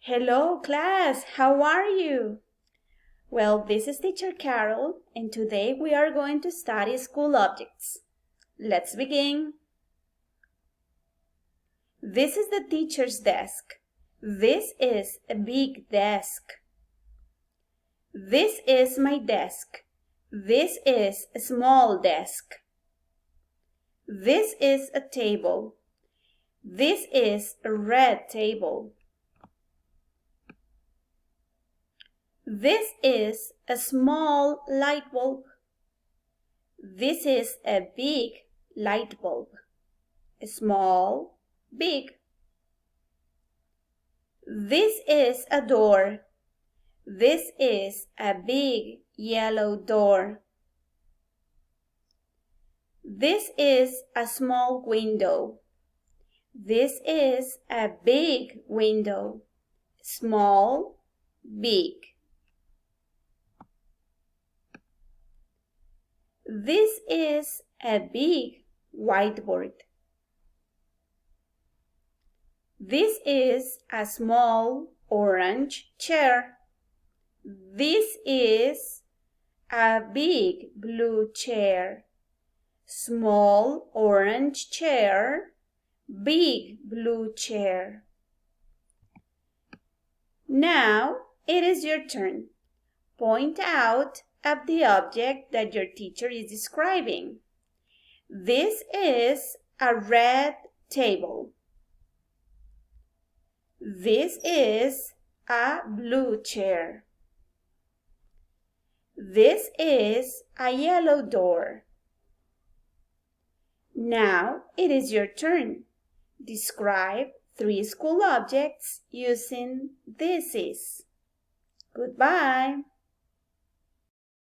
Hello, class. How are you? Well, this is Teacher Carol, and today we are going to study school objects. Let's begin. This is the teacher's desk. This is a big desk. This is my desk. This is a small desk. This is a table. This is a red table. This is a small light bulb. This is a big light bulb. Small, big. This is a door. This is a big yellow door. This is a small window. This is a big window. Small, big. This is a big whiteboard. This is a small orange chair. This is a big blue chair. Small orange chair, big blue chair. Now it is your turn. Point out at the object that your teacher is describing. This is a red table. This is a blue chair. This is a yellow door. Now it is your turn. Describe 3 school objects using this is. Goodbye.